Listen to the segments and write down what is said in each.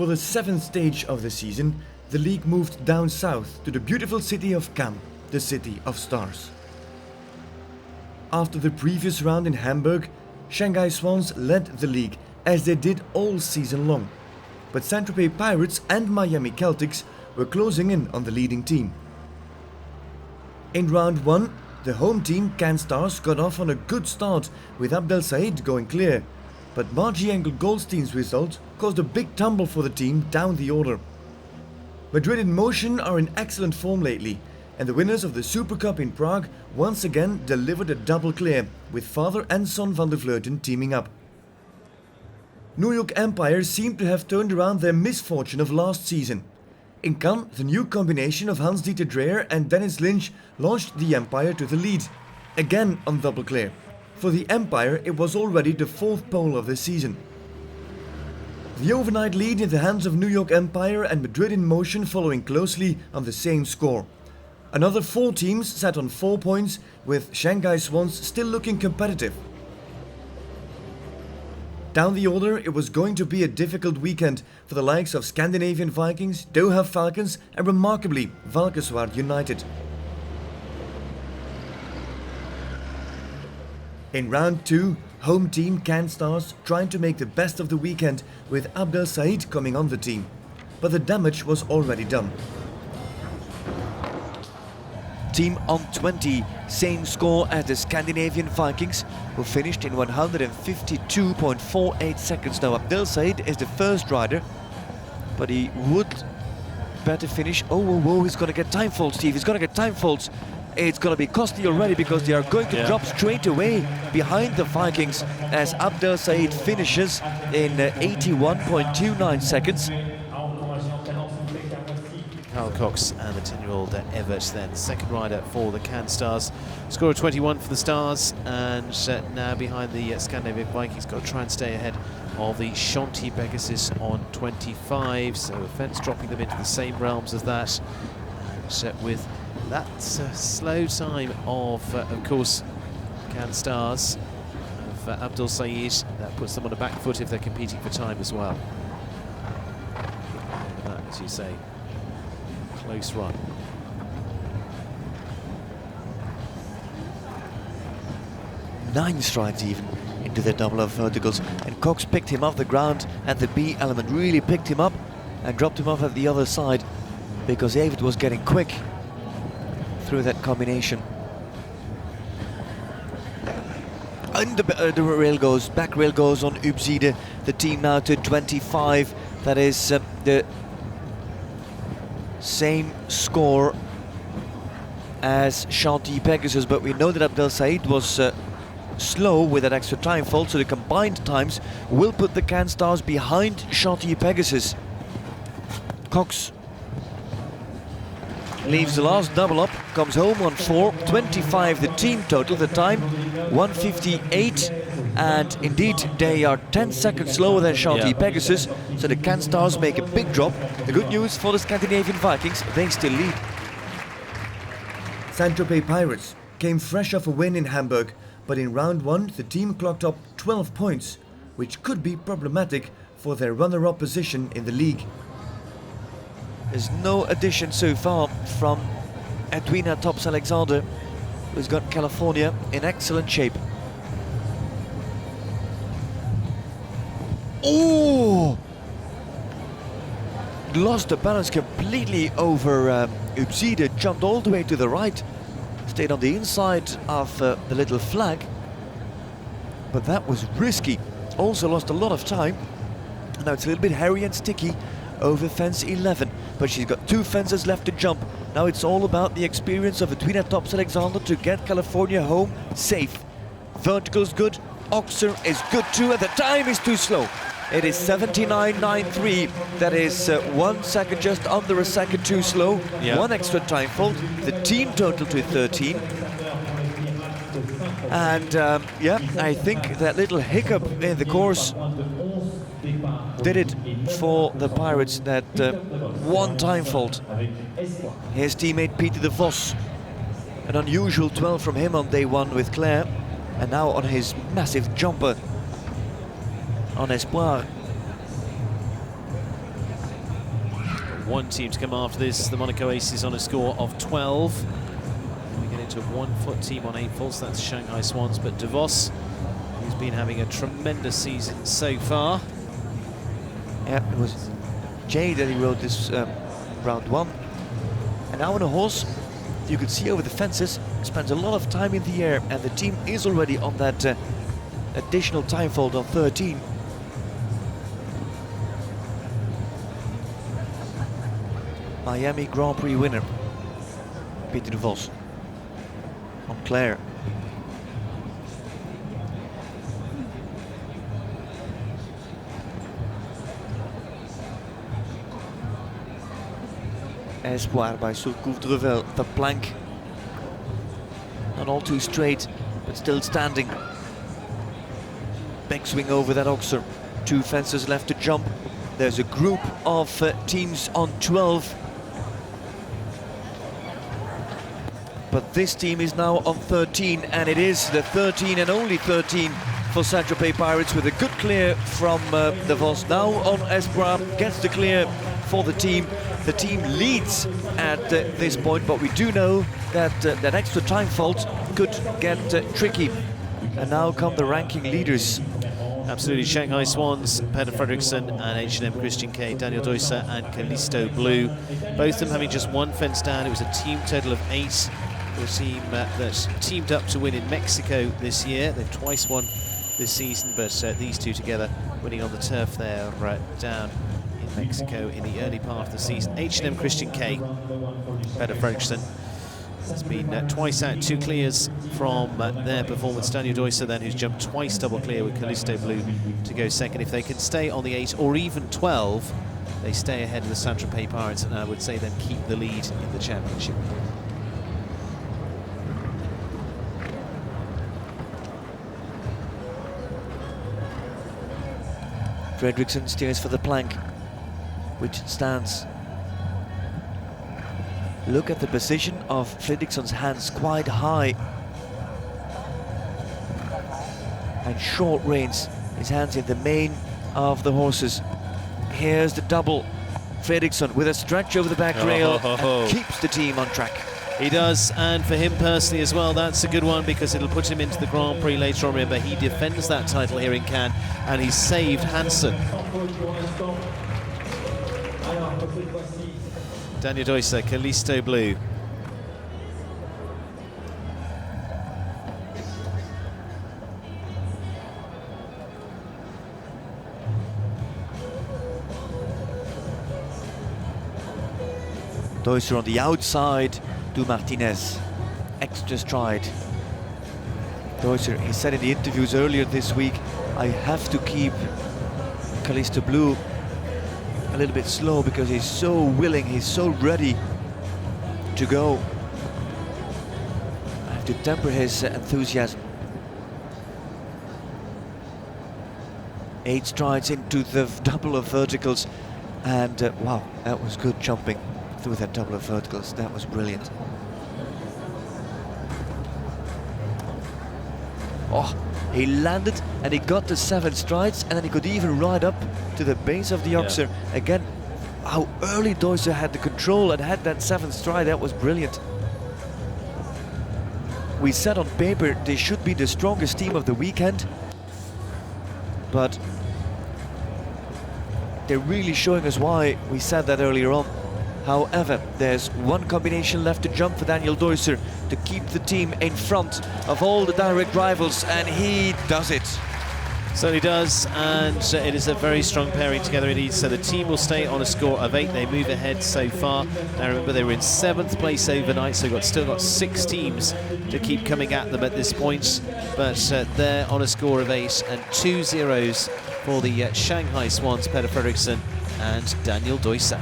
For the 7th stage of the season, the league moved down south to the beautiful city of Cannes, the City of Stars. After the previous round in Hamburg, Shanghai Swans led the league as they did all season long. But Saint-Tropez Pirates and Miami Celtics were closing in on the leading team. In round 1, the home team Cannes Stars got off on a good start with Abdel Said going clear, but Margie Engel-Goldstein's result caused a big tumble for the team down the order. Madrid in Motion are in excellent form lately, and the winners of the Super Cup in Prague once again delivered a double clear, with father and son van der Vleuten teaming up. New York Empire seemed to have turned around their misfortune of last season. In Cannes, the new combination of Hans-Dieter Dreyer and Dennis Lynch launched the Empire to the lead, again on double clear. For the Empire, it was already the 4th pole of the season. The overnight lead in the hands of New York Empire and Madrid in Motion following closely on the same score. Another 4 teams sat on 4 points, with Shanghai Swans still looking competitive. Down the order, it was going to be a difficult weekend for the likes of Scandinavian Vikings, Doha Falcons and remarkably Valkenswaard United. In round 2, home team Cannes Stars tried to make the best of the weekend with Abdel Said coming on the team, but the damage was already done. Team on 20, same score as the Scandinavian Vikings, who finished in 152.48 seconds. Now Abdel Said is the first rider, but he would better finish. Oh, he's gonna get time faults, Steve, he's gonna get time faults. It's gonna be costly already because they are going to drop straight away behind the Vikings as Abdel Said finishes in 81.29 seconds. Carl Cox and the 10-year-old Everett then, second rider for the Cannes Stars. Score of 21 for the Stars, and now behind the Scandinavian Vikings, got to try and stay ahead of the Chantilly Pegasus on 25, so Fence dropping them into the same realms as that. And with that slow time of course, Cannes Stars, of Abdel Said, that puts them on the back foot if they're competing for time as well. That, as you say, close run. Nine strides even into the double of verticals, and Cox picked him off the ground, and the B element really picked him up and dropped him off at the other side because David was getting quick through that combination. And the rail goes, back rail goes on Ubzide, the team now to 25. That is the same score as Chantilly Pegasus, but we know that Abdel Said was slow with that extra time fault, so the combined times will put the Cannes Stars behind Chantilly Pegasus. Cox leaves the last double up, comes home on 4:25 the team total, the time 1:58, and indeed they are 10 seconds slower than Chantilly Pegasus, so the Cannes Stars make a big drop. The good news for the Scandinavian Vikings, they still lead. Saint-Tropez Pirates came fresh off a win in Hamburg, but in round 1 the team clocked up 12 points, which could be problematic for their runner-up position in the league. There's no addition so far from Edwina Tops-Alexander, who's got California in excellent shape. Oh! Lost the balance completely over Ubzide, jumped all the way to the right, stayed on the inside of the little flag, but that was risky. Also lost a lot of time. Now it's a little bit hairy and sticky over fence 11, but she's got 2 fences left to jump. Now it's all about the experience of Edwina Tops-Alexander to get California home safe. Vertical's good, Oxer is good too, and the time is too slow. It is 79.93, that is 1 second, just under a second too slow. 1 extra time fault, the team total to 13. And I think that little hiccup in the course did it for the Pirates, that 1 time fault. His teammate Peter de Vos, an unusual 12 from him on day 1 with Claire, and now on his massive jumper on Espoir. one team to come after this. The Monaco Aces on a score of 12. We get into a 1-foot team on 8 faults. That's Shanghai Swans, but De Vos, who's been having a tremendous season so far. Yeah, it was Jay that he rode this round 1. And now on a horse, you could see over the fences, spends a lot of time in the air, and the team is already on that additional time fault on 13. Miami Grand Prix winner, Peter De Vos, on Claire. Espoir by Surcouf Drevel, the plank. Not all too straight, but still standing. Big swing over that Oxer. 2 fences left to jump. There's a group of teams on 12. But this team is now on 13, and it is the 13 and only 13 for Saint-Tropez Pirates, with a good clear from De Vos. Now on Espoir, gets the clear for the team. The team leads at this point, but we do know that that extra time fault could get tricky. And now come the ranking leaders. Absolutely, Shanghai Swans, Peter Fredriksson and H&M Christian K, Daniel Deusser and Callisto Blue. Both of them having just 1 fence down. It was a team total of 8. The team that's teamed up to win in Mexico this year. They've twice won this season, but these two together winning on the turf there down in Mexico in the early part of the season. H&M Christian K, Peter Fredriksson, has been twice out, 2 clears from their performance. Daniel Deusser then, who's jumped twice double clear with Callisto Blue to go second. If they can stay on the 8 or even 12, they stay ahead of the Saint-Tropez Pirates, and I would say then keep the lead in the championship. Fredriksson steers for the plank, which stands. Look at the position of Fredriksson's hands, quite high and short reins. His hands in the mane of the horses. Here's the double. Fredriksson with a stretch over the back rail and keeps the team on track. He does, and for him personally as well, that's a good one, because it'll put him into the Grand Prix later on. Remember, he defends that title here in Cannes, and he's saved Hansen. Daniel Deusser, Callisto Blue. Deusser on the outside to Martinez. Extra stride. Deusser, he said in the interviews earlier this week, I have to keep Callisto Blue a little bit slow because he's so willing, he's so ready to go. I have to temper his enthusiasm. 8 strides into the double of verticals, and wow, that was good jumping through that double of verticals. That was brilliant. Oh, he landed and he got the 7 strides, and then he could even ride up to the base of the Oxer. Yeah. Again, how early Deusser had the control and had that 7th stride, that was brilliant. We said on paper they should be the strongest team of the weekend, but they're really showing us why we said that earlier on. However, there's one combination left to jump for Daniel Deusser to keep the team in front of all the direct rivals, and he does it. Certainly does, and it is a very strong pairing together indeed. So the team will stay on a score of 8. They move ahead so far. Now remember, they were in 7th place overnight, so still got 6 teams to keep coming at them at this point. But they're on a score of 8, and 2 zeros for the Shanghai Swans, Peter Fredriksson and Daniel Deusser.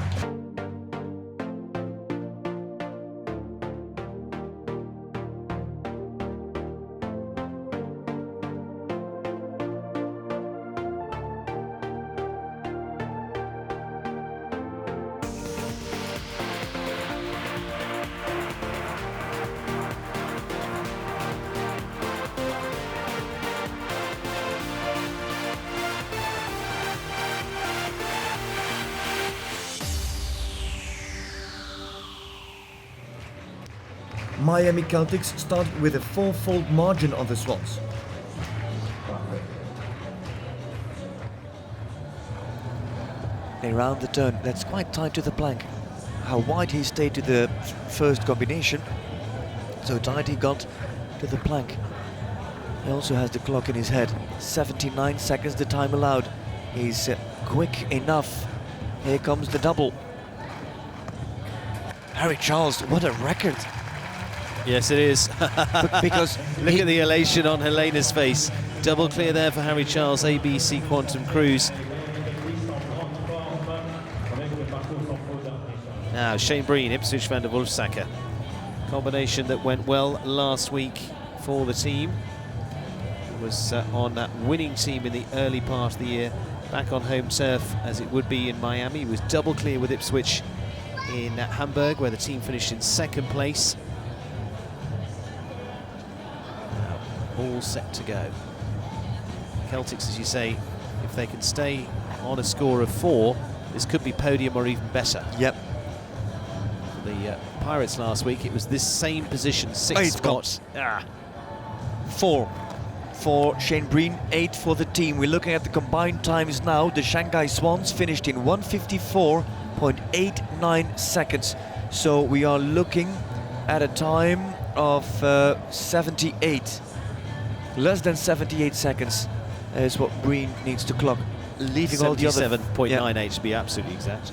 Miami Celtics started with a 4-fold margin on the Swans. They round the turn. That's quite tight to the plank. How wide he stayed to the first combination. So tight he got to the plank. He also has the clock in his head. 79 seconds the time allowed. He's quick enough. Here comes the double. Harry Charles, what a record. Yes, it is. Because look at the elation on Helena's face. Double clear there for Harry Charles, ABC Quantum Cruise. Now Shane Breen, Ipswich van der Wolfsacker. Combination that went well last week for the team. It was on that winning team in the early part of the year, back on home turf as it would be in Miami. He was double clear with Ipswich in Hamburg, where the team finished in second place. Now, all set to go. Celtics, as you say, if they can stay on a score of 4, this could be podium or even better. Yep. The Pirates last week, it was this same position, 6 spots. 4 for Shane Breen, 8 for the team. We're looking at the combined times now. The Shanghai Swans finished in 1:54.89 seconds. So we are looking at a time of 78. Less than 78 seconds is what Breen needs to clock. Leaving all the other 77.98 to be absolutely exact.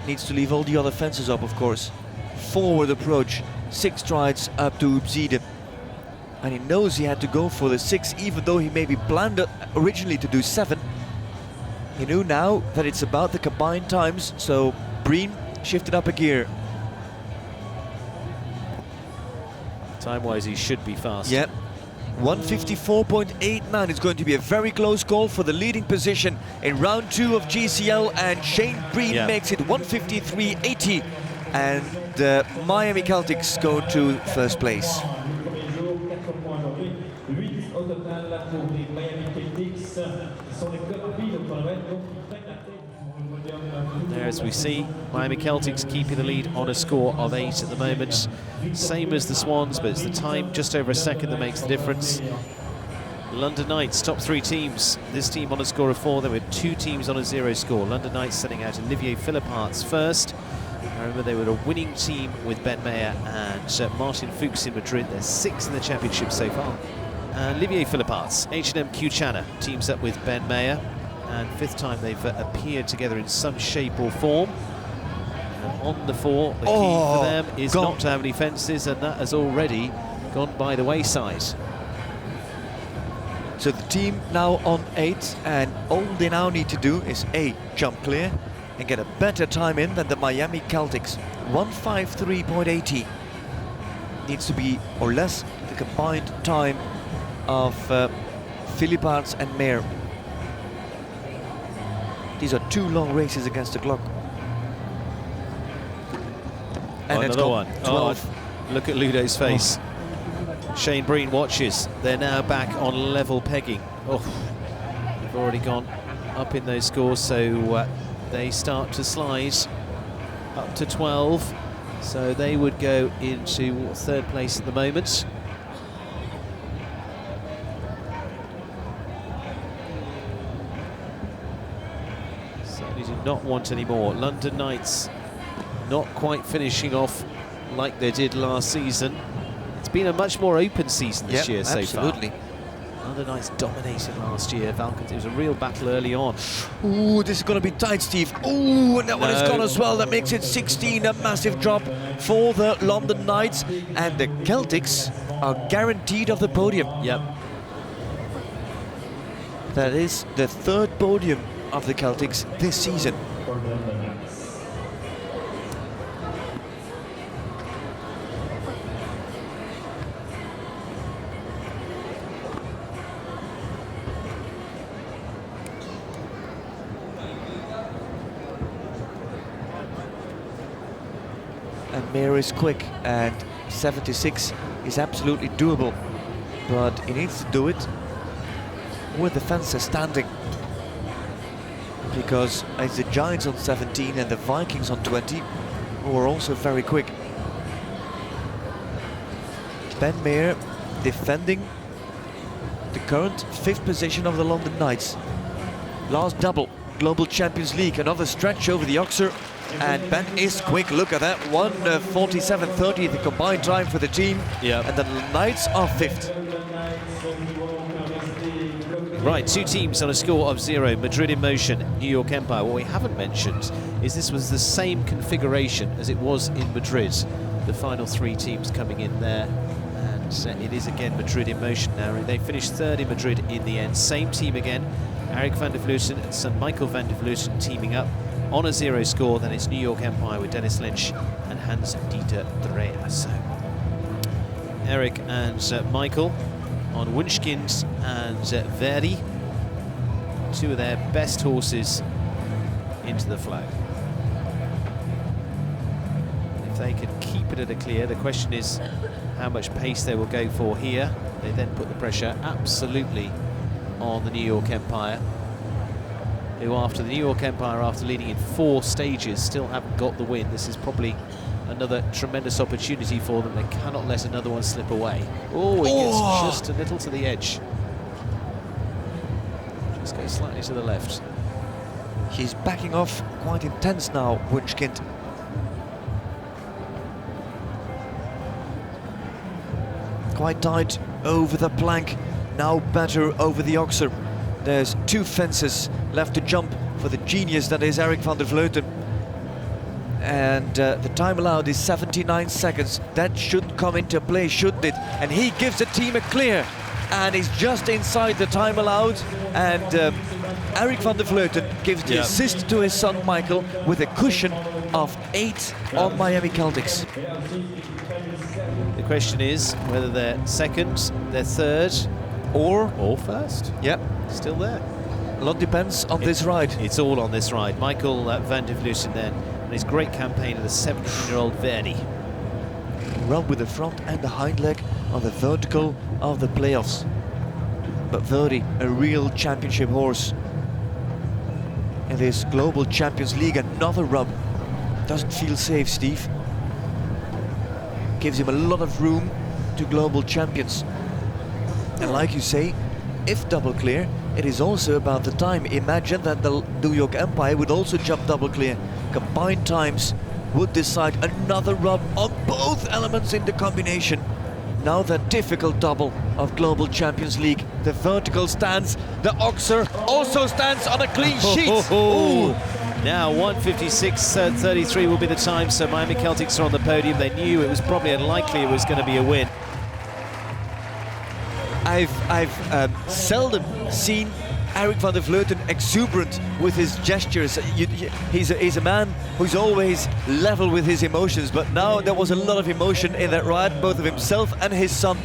Needs to leave all the other fences up, of course. Forward approach, 6 strides up to Ubzide. And he knows he had to go for the 6, even though he maybe planned originally to do 7. He knew now that it's about the combined times, so Breen shifted up a gear. Time-wise, he should be fast. Yep. 1:54.89 is going to be a very close call for the leading position in round 2 of GCL, and Shane Breen makes it 1:53.80, and the Miami Celtics go to first place. There, as we see, Miami Celtics keeping the lead on a score of 8 at the moment. Same as the Swans, but it's the time just over a second that makes the difference. London Knights, top 3 teams. This team on a score of 4. There were 2 teams on a 0 score. London Knights setting out Olivier Philipparts first. I remember they were a winning team with Ben Mayer and Martin Fuchs in Madrid. They're 6th in the championship so far. And Olivier Philipparts, H&M Q-Chana, teams up with Ben Mayer. And 5th time they've appeared together in some shape or form. And on the 4, the key for them is not to have any fences, and that has already gone by the wayside. So the team now on 8, and all they now need to do is A, jump clear and get a better time in than the Miami Celtics. 1:53.80 needs to be, or less, the combined time of Philipparts and Mayer. These are 2 long races against the clock. And another one. 12. Oh, look at Ludo's face. Shane Breen watches. They're now back on level pegging. Oh, they've already gone up in those scores, so they start to slide up to 12. So they would go into 3rd place at the moment. Certainly do not want any more. London Knights not quite finishing off like they did last season. It's been a much more open season this year so absolutely. far. London Knights dominated last year. Falcons, it was a real battle early on. Ooh, this is going to be tight, Steve. Ooh, and that one is gone as well. That makes it 16, a massive drop for the London Knights. And the Celtics are guaranteed of the podium. Yep. That is the 3rd podium of the Celtics this season. And Mayer is quick, and 76 is absolutely doable, but he needs to do it with the fences standing, because it's the Giants on 17 and the Vikings on 20 who are also very quick. Ben Mayer defending the current 5th position of the London Knights. Last double, Global Champions League, another stretch over the Oxer, and Ben is quick. Look at that, 1:47.30 the combined time for the team, and the Knights are 5th. Right, two teams on a score of 0, Madrid in motion, New York Empire. What we haven't mentioned is this was the same configuration as it was in Madrid. The final 3 teams coming in there, and it is again Madrid in motion now. They finished 3rd in Madrid in the end. Same team again, Eric van der Vleuten and son Michael van der Vleuten teaming up on a 0 score. Then it's New York Empire with Dennis Lynch and Hans-Dieter Dreyer. So Eric and Michael on Wunschkind and Verdi, 2 of their best horses into the flag. If they can keep it at a clear, the question is how much pace they will go for here. They then put the pressure absolutely on the New York Empire, who after the New York Empire, after leading in 4 stages, still haven't got the win. This is probably another tremendous opportunity for them. They cannot let another one slip away. Oh, he gets just a little to the edge. Just goes slightly to the left. He's backing off quite intense now, Wunschkind. Quite tight over the plank, now better over the Oxer. There's 2 fences left to jump for the genius that is Eric van der Vleuten. And the time allowed is 79 seconds. That should come into play, shouldn't it? And he gives the team a clear, and he's just inside the time allowed. And Eric van der Vleuten gives the assist to his son Michael with a cushion of 8 on Miami Celtics. The question is whether they're 2nd, they're 3rd, or 1st. Yep. Still there. A lot depends on this ride. It's all on this ride. Michael van der Vleuten then, and his great campaign of the 17-year-old Verdi. Run with the front and the hind leg on the vertical of the playoffs. But Verdi, a real championship horse. In this Global Champions League, another rub. Doesn't feel safe, Steve. Gives him a lot of room to global champions. And like you say, if double clear, it is also about the time. Imagine that the New York Empire would also jump double clear. Combined times would decide another rub on both elements in the combination. Now that difficult double of Global Champions League. The vertical stands, the Oxer also stands on a clean sheet. Ooh. Now 1:56.33 will be the time, so Miami Celtics are on the podium. They knew it was probably unlikely it was going to be a win. I've seldom seen Eric van der Vleuten exuberant with his gestures. He's a man who's always level with his emotions, but now there was a lot of emotion in that ride, both of himself and his son.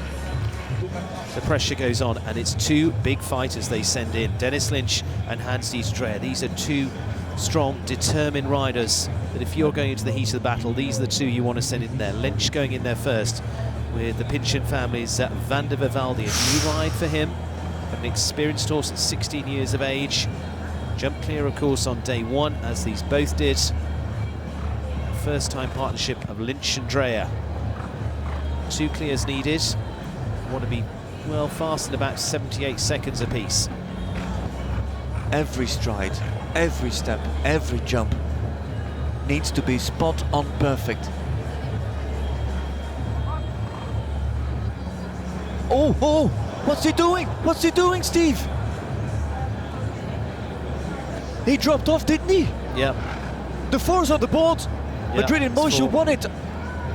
The pressure goes on, and it's 2 big fighters they send in, Dennis Lynch and Hans-Dieter Dreyer. These are 2 strong, determined riders that if you're going into the heat of the battle, these are the 2 you want to send in there. Lynch going in there first with the Pinchin family's Van der Vivaldi. A new ride for him, an experienced horse at 16 years of age. Jumped clear, of course, on day 1, as these both did. First-time partnership of Lynch and Dreyer. 2 clears needed. Want to be, well, fast in about 78 seconds apiece. Every stride, every step, every jump needs to be spot on perfect. Oh, what's he doing? What's he doing, Steve? He dropped off, didn't he? Yep. The 4's on the board. Yep, Madrid in motion 4. won it.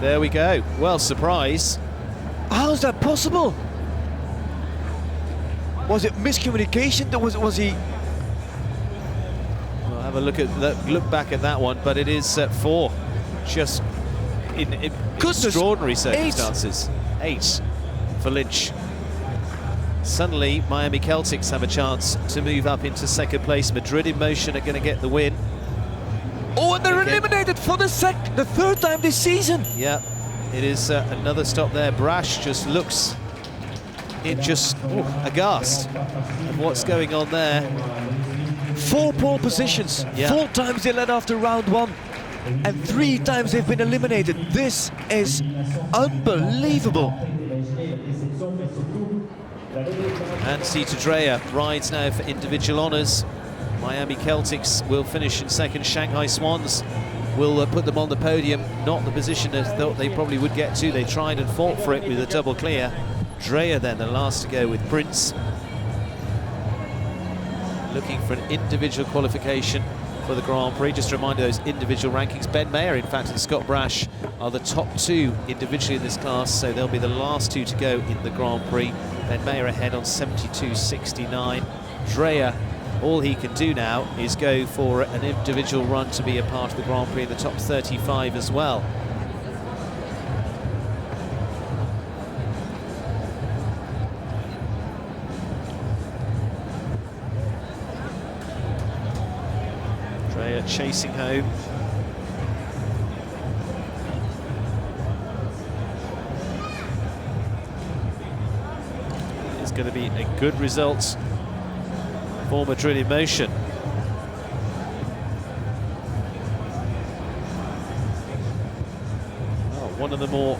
There we go. Well, surprise. How's that possible? Was it miscommunication? Was he? We'll have a look back at that one, but it is 4. Just in extraordinary circumstances. 8 for Lynch. Suddenly, Miami Celtics have a chance to move up into 2nd place. Madrid in motion are going to get the win. Oh, and they're eliminated for the 3rd time this season. Yeah, it is another stop there. Brash just looks aghast at what's going on there. 4 pole positions. Yeah. 4 times they led after round 1. And 3 times they've been eliminated. This is unbelievable. And Zita Dreyer rides now for individual honours. Miami Celtics will finish in second. Shanghai Swans will put them on the podium. Not the position they thought they probably would get to. They tried and fought for it with a double clear. Dreyer then the last to go with Prince. Looking for an individual qualification for the Grand Prix. Just a reminder, those individual rankings. Ben Mayer, in fact, and Scott Brash are the top two individually in this class, so they'll be the last two to go in the Grand Prix. Ben Mayer ahead on 72.69. Dreyer, all he can do now is go for an individual run to be a part of the Grand Prix in the top 35 as well. Dreyer chasing home. It's going to be a good result for Madrid in motion. Well, one of the more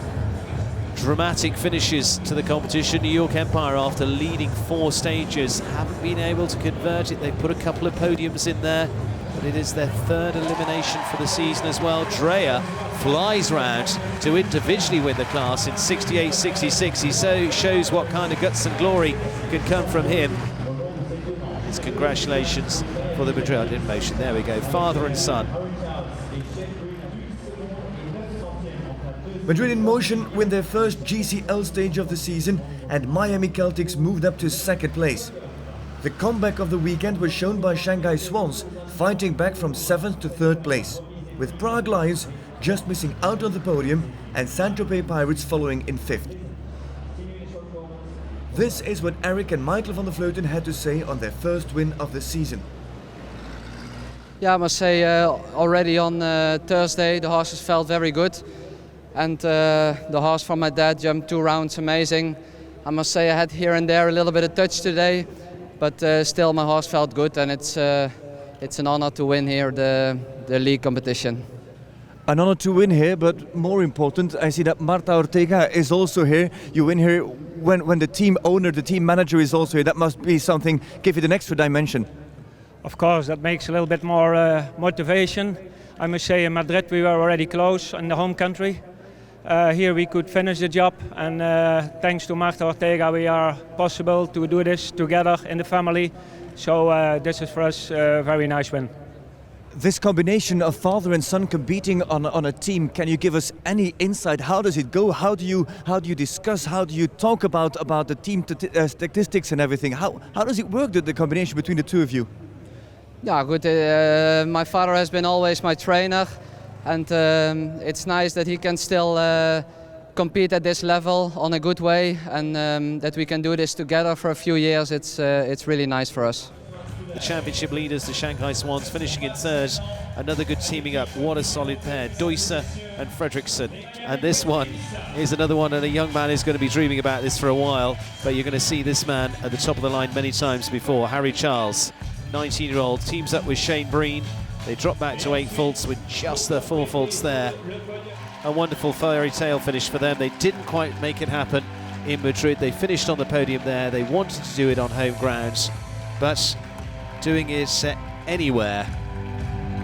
dramatic finishes to the competition. New York Empire, after leading 4 stages, haven't been able to convert it. They put a couple of podiums in there, but it is their 3rd elimination for the season as well. Dreyer flies round to individually win the class in 68.66. He so shows what kind of guts and glory can come from him. It's congratulations for the Madrid in motion. There we go, father and son. Madrid in motion win their first GCL stage of the season, and Miami Celtics moved up to 2nd place. The comeback of the weekend was shown by Shanghai Swans, fighting back from 7th to 3rd place, with Prague Lions just missing out on the podium and Saint-Tropez Pirates following in 5th. This is what Eric and Michael van der Vleuten had to say on their first win of the season. Yeah, I must say already on Thursday the horses felt very good, and the horse from my dad jumped 2 rounds amazing. I must say I had here and there a little bit of touch today, but still my horse felt good, and it's an honor to win here the league competition. An honor to win here, but more important, I see that Marta Ortega is also here. You win here when the team owner, the team manager is also here. That must be something, give it an extra dimension. Of course, that makes a little bit more motivation. I must say in Madrid we were already close in the home country. Here we could finish the job, and thanks to Marta Ortega we are possible to do this together in the family. So this is for us a very nice win. This combination of father and son competing on a team, can you give us any insight? How does it go? How do you discuss? How do you talk about the team statistics and everything? How does it work, the combination between the two of you? Yeah, good. My father has been always my trainer, and it's nice that he can still compete at this level on a good way, and that we can do this together for a few years. It's really nice for us. The championship leaders, the Shanghai Swans, finishing in 3rd. Another good teaming up. What a solid pair. Deusser and Fredriksson. And this one is another one, and a young man is going to be dreaming about this for a while, but you're going to see this man at the top of the line many times before. Harry Charles, 19-year-old, teams up with Shane Breen. They drop back to 8 faults with just the 4 faults there. A wonderful fairy tale finish for them. They didn't quite make it happen in Madrid. They finished on the podium there. They wanted to do it on home grounds, but doing it anywhere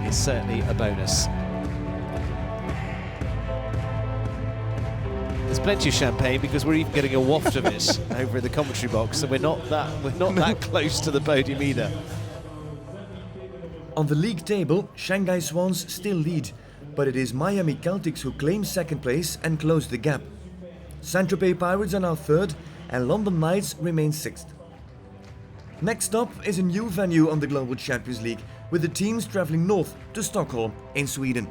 is certainly a bonus. There's plenty of champagne because we're even getting a waft of it over in the commentary box, so we're not that close to the podium either. On the league table, Shanghai Swans still lead, but it is Miami Celtics who claim 2nd place and close the gap. Saint-Tropez Pirates are now 3rd, and London Knights remain 6th. Next up is a new venue on the Global Champions League, with the teams travelling north to Stockholm in Sweden.